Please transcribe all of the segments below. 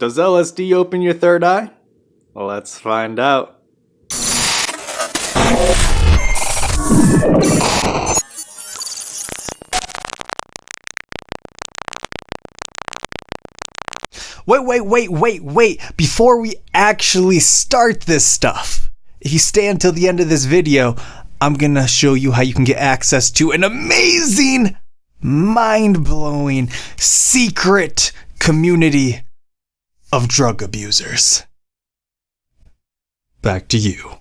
Does LSD open your third eye? Well, let's find out. Wait. Before we actually start this stuff, if you stay until the end of this video, I'm gonna show you how you can get access to an amazing, mind-blowing, secret community of drug abusers. Back to you.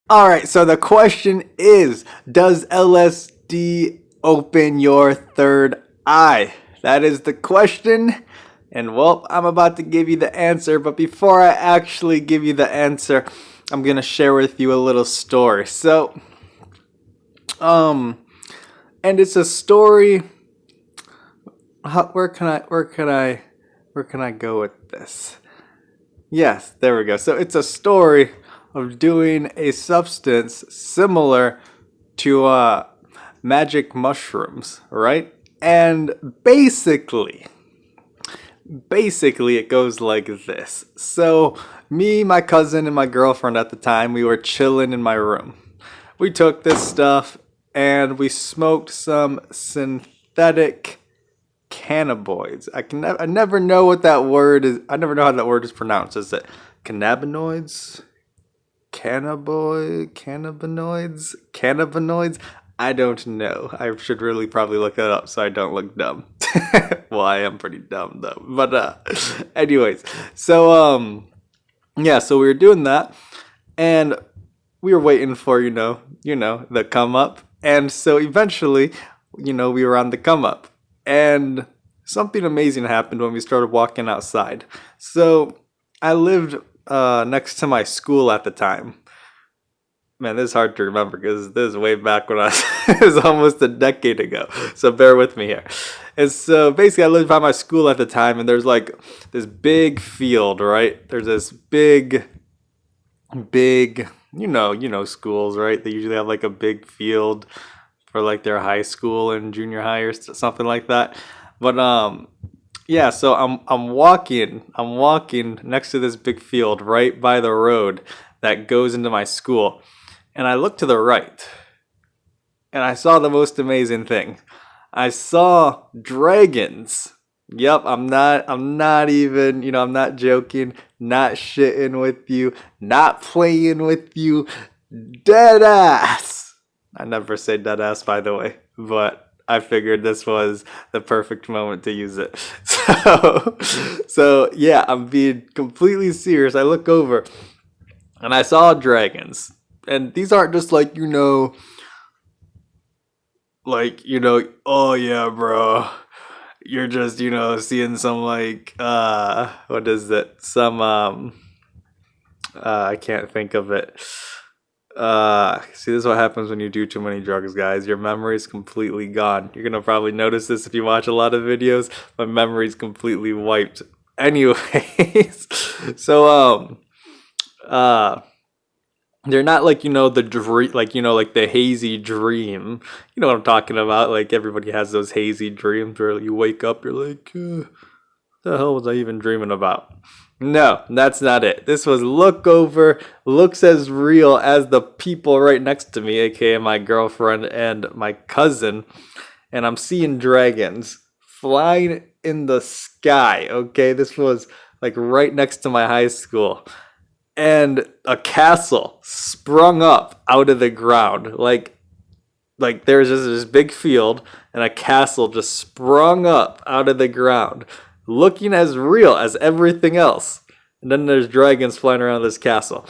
Alright, so the question is, does LSD open your third eye? That is the question. And well, I'm about to give you the answer, but before I actually give you the answer, I'm gonna share with you a little story. So, and it's a story. Where can I go with this? Yes, there we go. So it's a story of doing a substance similar to magic mushrooms, right? And basically it goes like this. So me, my cousin, and my girlfriend at the time, we were chilling in my room. We took this stuff and we smoked some synthetic cannabinoids. I never know what that word is. I never know how that word is pronounced. Is it cannabinoids? Cannabinoids? I don't know. I should really probably look that up so I don't look dumb. Well, I am pretty dumb though. But anyways, so so we were doing that and we were waiting for, the come up. And so eventually, we were on the come up. And something amazing happened when we started walking outside. So I lived next to my school at the time. Man, this is hard to remember because this is way back when it was almost a decade ago. So bear with me here. And so basically I lived by my school at the time, and there's like this big field, right? There's this big, schools, right? They usually have like a big field for like their high school and junior high or something like that. But so I'm walking next to this big field right by the road that goes into my school. And I looked to the right and I saw the most amazing thing. I saw dragons. Yep, I'm not even, I'm not joking, not shitting with you, not playing with you. Dead ass. I never say dead ass, by the way, but I figured this was the perfect moment to use it. So yeah, I'm being completely serious. I look over and I saw dragons. And these aren't just like, oh yeah, bro, you're just, seeing some like, what is it? Some, I can't think of it. See, this is what happens when you do too many drugs, guys. Your memory is completely gone. You're gonna probably notice this if you watch a lot of videos. My memory's completely wiped. Anyways, so they're not like the dream, like like the hazy dream. You know what I'm talking about? Like everybody has those hazy dreams where you wake up, you're like, what the hell was I even dreaming about? No, that's not it. This was looks as real as the people right next to me, aka my girlfriend and my cousin. And I'm seeing dragons flying in the sky, okay? This was like right next to my high school. And a castle sprung up out of the ground. Like like there's just this big field and a castle just sprung up out of the ground, looking as real as everything else. And then there's dragons flying around this castle.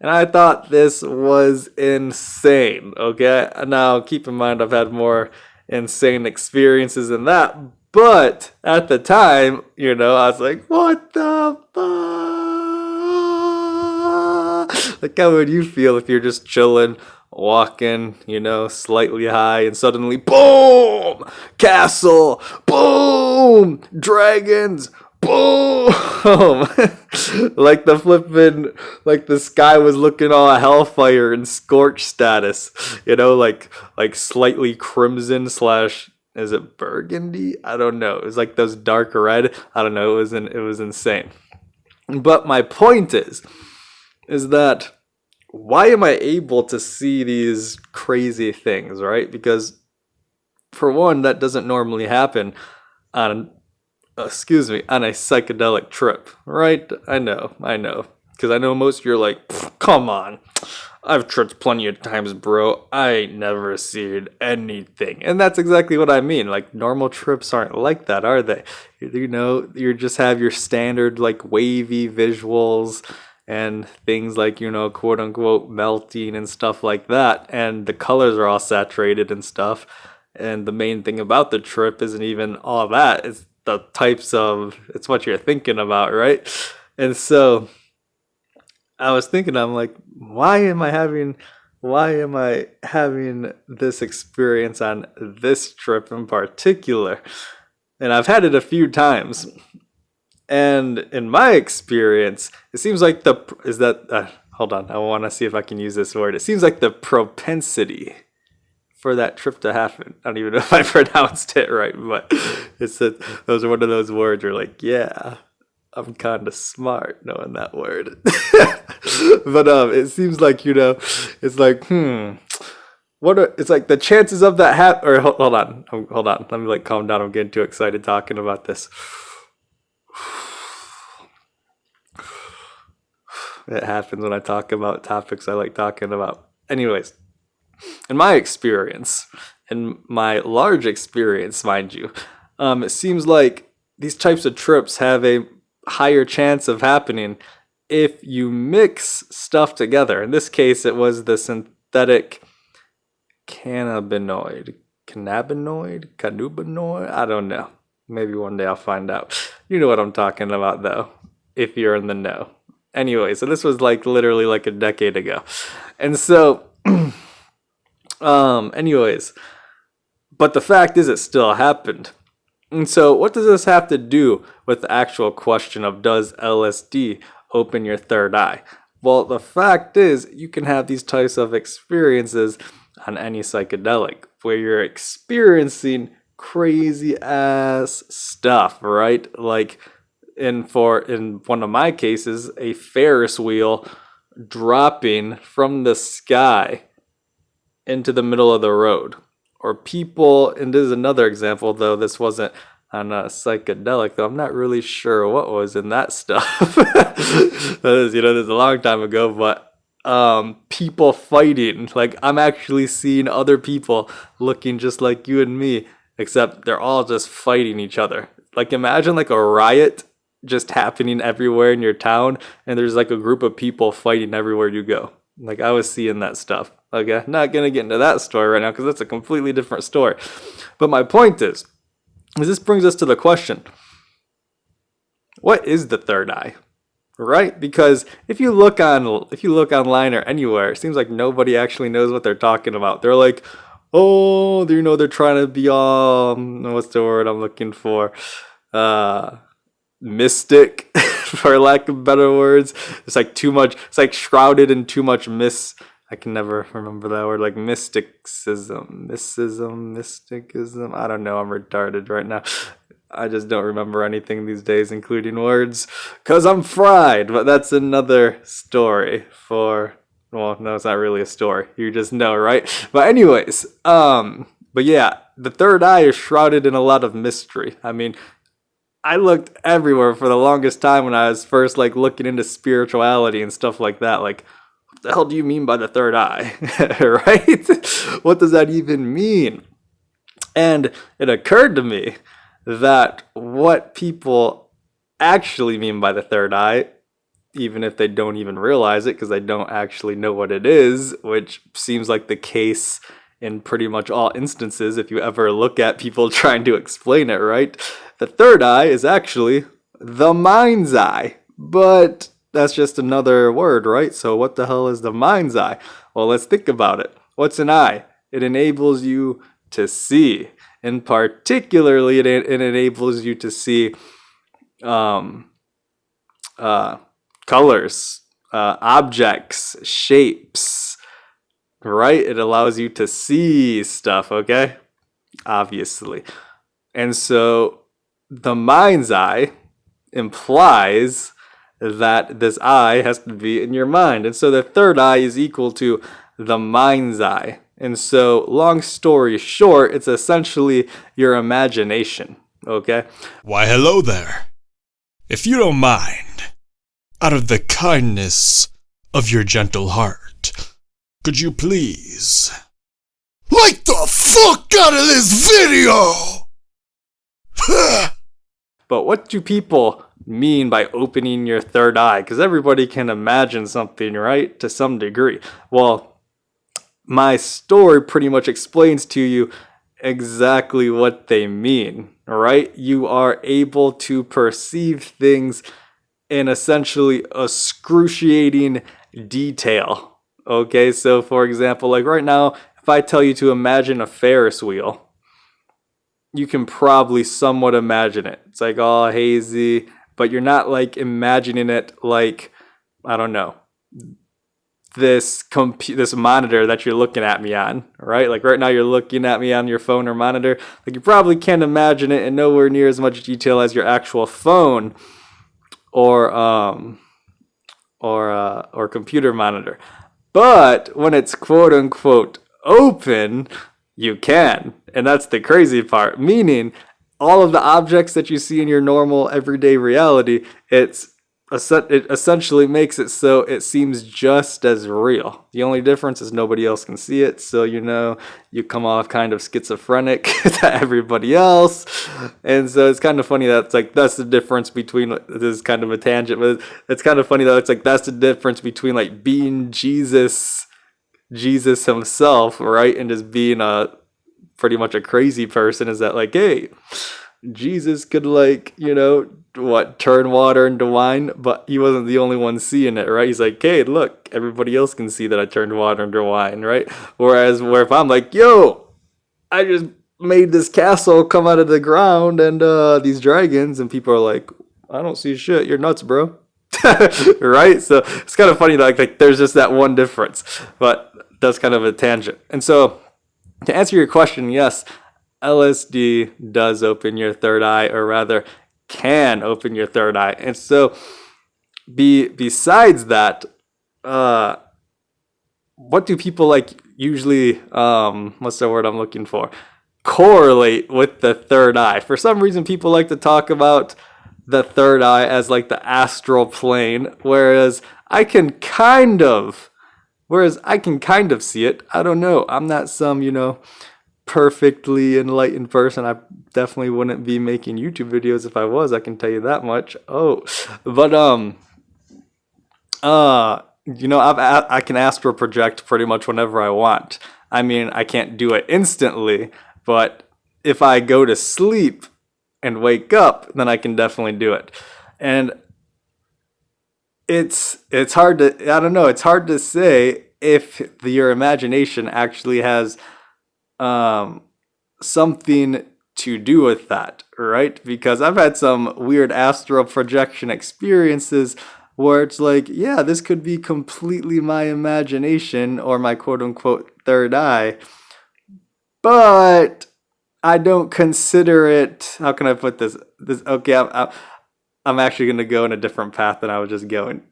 And I thought this was insane, okay? Now, keep in mind, I've had more insane experiences than that. But at the time, I was like, what the fuck? Like, how would you feel if you're just chilling, walking, slightly high, and suddenly, boom! Castle! Boom! Dragons! Boom! Like the sky was looking all hellfire and scorch status, like slightly crimson slash, is it burgundy? I don't know. It was like those dark red. I don't know. It was insane. But my point is that why am I able to see these crazy things, right? Because for one, that doesn't normally happen on a psychedelic trip, right? I know. Because I know most of you are like, come on. I've tripped plenty of times, bro. I ain't never seen anything. And that's exactly what I mean. Like, normal trips aren't like that, are they? You just have your standard, like, wavy visuals and things like, quote unquote, melting and stuff like that. And the colors are all saturated and stuff. And the main thing about the trip isn't even all that. It's it's what you're thinking about, right? And so I was thinking, I'm like, why am I having this experience on this trip in particular? And I've had it a few times. And in my experience, it seems like hold on, I want to see if I can use this word. It seems like the propensity for that trip to happen. I don't even know if I pronounced it right, but those are one of those words where like, yeah, I'm kind of smart knowing that word. But it seems like, it's like, it's like the chances of that or hold on. Let me calm down. I'm getting too excited talking about this. It happens when I talk about topics I like talking about. Anyways, in my experience, in my large experience, mind you, it seems like these types of trips have a higher chance of happening if you mix stuff together. In this case, it was the synthetic cannabinoid, I don't know. Maybe one day I'll find out. You know what I'm talking about, though, if you're in the know. Anyway, so this was literally a decade ago. And so anyways, but the fact is it still happened. And so what does this have to do with the actual question of does LSD open your third eye? Well, the fact is you can have these types of experiences on any psychedelic where you're experiencing crazy ass stuff, right? Like in one of my cases, a Ferris wheel dropping from the sky into the middle of the road, or people, and this is another example, though this wasn't on a psychedelic, though I'm not really sure what was in that stuff. This is a long time ago, but people fighting, like I'm actually seeing other people looking just like you and me, except they're all just fighting each other. Like imagine a riot just happening everywhere in your town, and there's a group of people fighting everywhere you go. Like I was seeing that stuff. Okay, not gonna get into that story right now because that's a completely different story. But my point is this brings us to the question: what is the third eye? Right? Because if you look online or anywhere, it seems like nobody actually knows what they're talking about. They're like, oh, they're trying to be all what's the word I'm looking for? Mystic, for lack of better words. It's too much. It's shrouded in too much I can never remember that word. Mysticism. I don't know. I'm retarded right now. I just don't remember anything these days, including words, because I'm fried. But that's another story well, no, it's not really a story. You just know, right? But anyways, but yeah, the third eye is shrouded in a lot of mystery. I mean, I looked everywhere for the longest time when I was first looking into spirituality and stuff like that. What the hell do you mean by the third eye? Right? What does that even mean? And it occurred to me that what people actually mean by the third eye, even if they don't even realize it because they don't actually know what it is, which seems like the case in pretty much all instances if you ever look at people trying to explain it, right? The third eye is actually the mind's eye, but that's just another word, right? So what the hell is the mind's eye? Well, let's think about it. What's an eye? It enables you to see, and particularly it enables you to see colors, objects, shapes, right? It allows you to see stuff, okay? Obviously. And so the mind's eye implies that this eye has to be in your mind. And so the third eye is equal to the mind's eye. And so, long story short, it's essentially your imagination, okay? Why, hello there. If you don't mind, out of the kindness of your gentle heart, could you please like the fuck out of this video? But what do people mean by opening your third eye? Because everybody can imagine something, right? To some degree. Well, my story pretty much explains to you exactly what they mean, right? You are able to perceive things in essentially excruciating detail. Okay, so for example, like right now, if I tell you to imagine a Ferris wheel, you can probably somewhat imagine it. It's like all hazy, but you're not like imagining it like, I don't know, this monitor that you're looking at me on, right? Like right now you're looking at me on your phone or monitor. Like you probably can't imagine it in nowhere near as much detail as your actual phone or computer monitor. But when it's quote unquote open, you can. And that's the crazy part. Meaning all of the objects that you see in your normal everyday reality, it essentially makes it so it seems just as real. The only difference is nobody else can see it, so you come off kind of schizophrenic to everybody else. And so it's kind of funny that it's like that's the difference between, this is kind of a tangent, but it's kind of funny that it's like that's the difference between like being Jesus himself, right, and just being pretty much a crazy person, is that like, hey, Jesus could like, turn water into wine, but he wasn't the only one seeing it, right? He's like, hey, look, everybody else can see that I turned water into wine, right? Whereas if I'm like, yo, I just made this castle come out of the ground and these dragons, and people are like, I don't see shit, you're nuts, bro. Right? So it's kind of funny that like there's just that one difference, but that's kind of a tangent. And so to answer your question, yes, LSD does open your third eye, or rather can open your third eye. And so besides that, what do people like usually, what's the word I'm looking for, correlate with the third eye? For some reason, people like to talk about the third eye as like the astral plane, whereas I can kind of see it. I don't know. I'm not some, perfectly enlightened person. I definitely wouldn't be making YouTube videos if I was, I can tell you that much. But I can astral project pretty much whenever I want. I mean, I can't do it instantly, but if I go to sleep and wake up, then I can definitely do it. And it's hard to say if your imagination actually has something to do with that, right? Because I've had some weird astral projection experiences where it's like, yeah, this could be completely my imagination or my quote unquote third eye, but I don't consider it, how can I put this? Okay, I'm actually going to go in a different path than I was just going.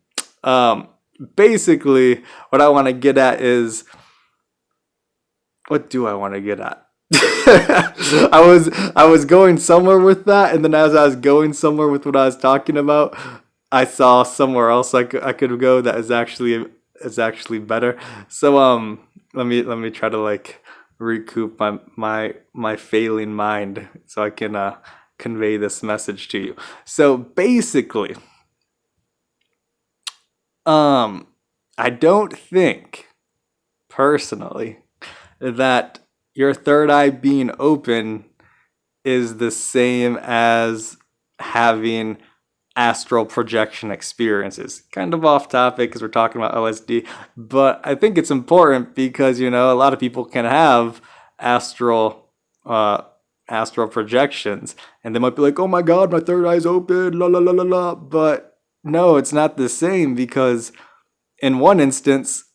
Basically, what I want to get at is, what do I want to get at? I was going somewhere with that, and then as I was going somewhere with what I was talking about, I saw somewhere else I could go that is actually is actually better. So let me try to like recoup my failing mind so I can convey this message to you. So basically, I don't think personally that your third eye being open is the same as having astral projection experiences. Kind of off topic because we're talking about LSD, but I think it's important because a lot of people can have astral astral projections and they might be like, "Oh my god, my third eye's open, la la la la la." But no, it's not the same because in one instance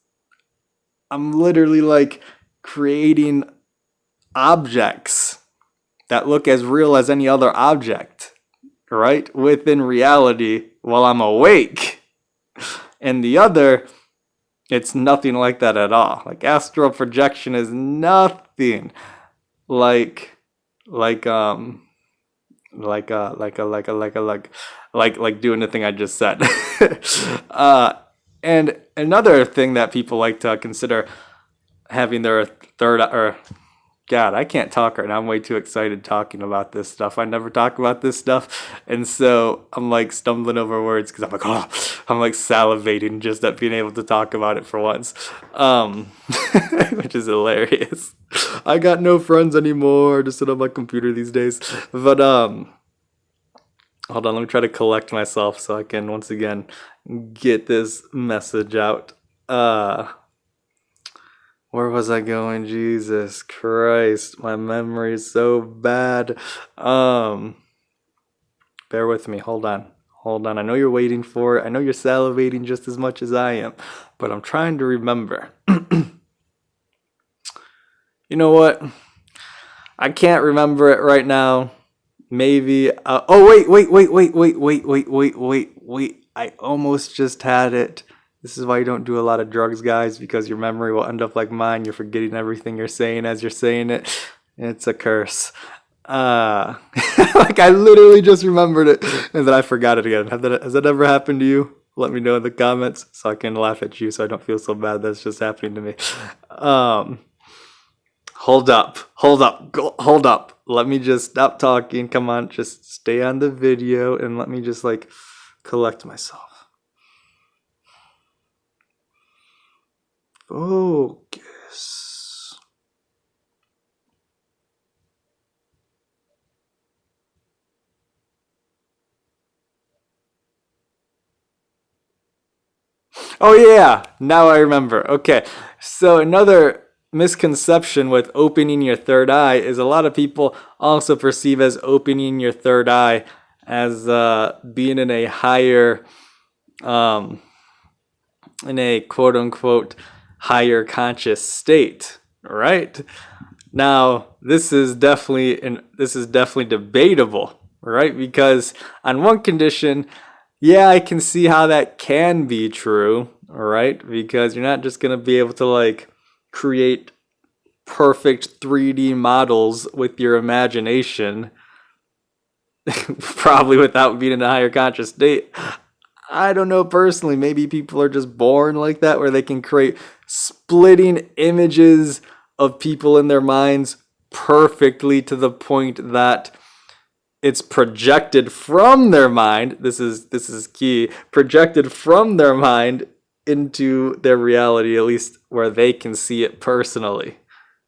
I'm literally like creating objects that look as real as any other object, right? Within reality while I'm awake. And the other, it's nothing like that at all. Like astral projection is nothing like like um like doing the thing I just said. And another thing that people like to consider having their third or God, I can't talk right now. I'm way too excited talking about this stuff. I never talk about this stuff. And so I'm like stumbling over words because I'm like, oh, I'm like salivating just at being able to talk about it for once. Which is hilarious. I got no friends anymore. Just sit on my computer these days. But hold on, let me try to collect myself so I can once again get this message out. Where was I going? Jesus Christ, my memory is so bad. Bear with me. Hold on. I know you're waiting for it. I know you're salivating just as much as I am, but I'm trying to remember. You know what? I can't remember it right now. Maybe. Wait. I almost just had it. This is why you don't do a lot of drugs, guys, because your memory will end up like mine. You're forgetting everything you're saying as you're saying it. It's a curse. Like I literally just remembered it and then I forgot it again. Has that ever happened to you? Let me know in the comments so I can laugh at you so I don't feel so bad that's just happening to me. Hold up. Let me just stop talking. Come on, just stay on the video and let me just like collect myself. Focus. Oh yeah, now I remember. Okay, so another misconception with opening your third eye is a lot of people also perceive as opening your third eye as being in a higher, in a quote unquote higher conscious state, right? Now, this is definitely debatable, right? Because on one condition, yeah, I can see how that can be true, right? Because you're not just going to be able to like create perfect 3D models with your imagination, probably without being in a higher conscious state. I don't know personally, maybe people are just born like that where they can create splitting images of people in their minds perfectly to the point that it's projected from their mind. This is key. Projected from their mind into their reality, at least where they can see it personally.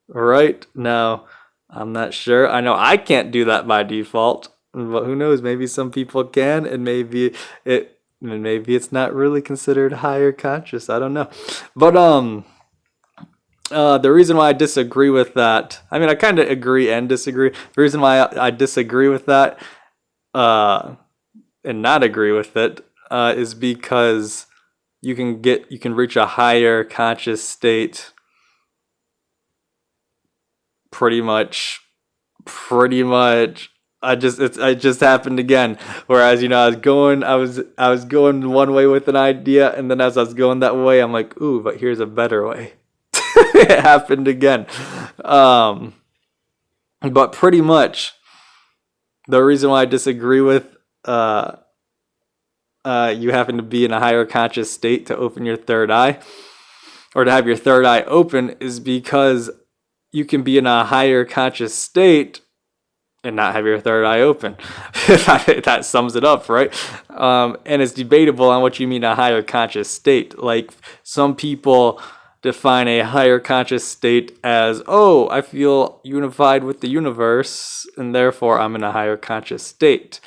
Right? Now, I'm not sure. I know I can't do that by default, but who knows? Maybe some people can, and maybe it's not really considered higher conscious. I don't know. But the reason why I disagree with that, I mean, I kind of agree and disagree. The reason why I disagree with that and not agree with it is because you can reach a higher conscious state pretty much. It just happened again. Whereas, I was going one way with an idea, and then as I was going that way, I'm like, ooh, but here's a better way. It happened again. But pretty much the reason why I disagree with you happen to be in a higher conscious state to open your third eye, or to have your third eye open, is because you can be in a higher conscious state and not have your third eye open. That sums it up, right? And it's debatable on what you mean a higher conscious state. Like, some people define a higher conscious state as, oh, I feel unified with the universe, and therefore I'm in a higher conscious state.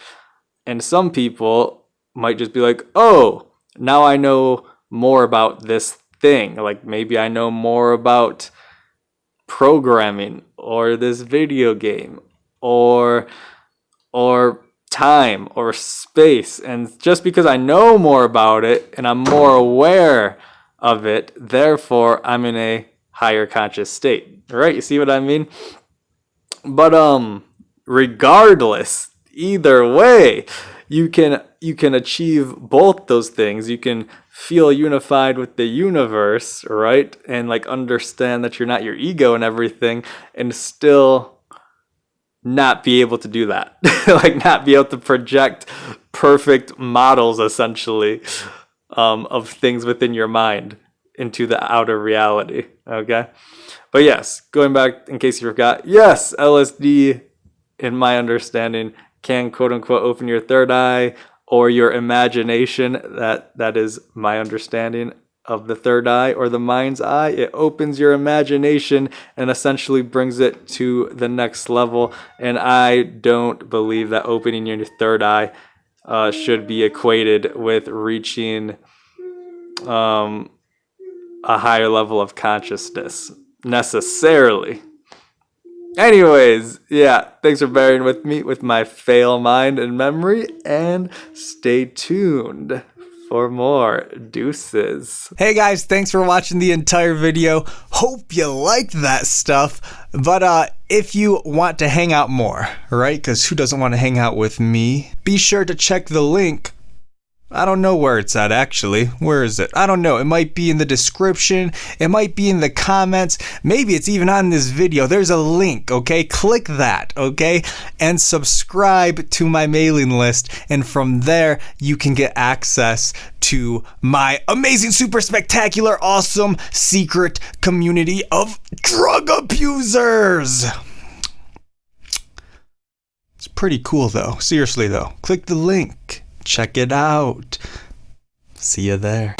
And some people might just be like, oh, now I know more about this thing. Like, maybe I know more about programming, or this video game, or time, or space. And just because I know more about it and I'm more aware of it, therefore I'm in a higher conscious state. Right? You see what I mean? But regardless, either way, you can achieve both those things. You can feel unified with the universe, right? And like understand that you're not your ego and everything, and still not be able to do that. Like, not be able to project perfect models, essentially, of things within your mind into the outer reality. Okay? But yes, going back in case you forgot, yes, LSD, in my understanding, can quote unquote open your third eye or your imagination. That is my understanding of the third eye, or the mind's eye. It opens your imagination and essentially brings it to the next level. And I don't believe that opening your third eye should be equated with reaching a higher level of consciousness necessarily. Anyways, yeah, thanks for bearing with me with my fail mind and memory, and stay tuned for more. Deuces. Hey guys, thanks for watching the entire video. Hope you liked that stuff. But if you want to hang out more, right? Because who doesn't want to hang out with me? Be sure to check the link. I don't know where it's at, actually. Where is it? I don't know. It might be in the description. It might be in the comments. Maybe it's even on this video. There's a link, okay? Click that, okay? And subscribe to my mailing list. And from there, you can get access to my amazing, super spectacular, awesome, secret community of drug abusers. It's pretty cool, though. Seriously, though. Click the link. Check it out. See you there.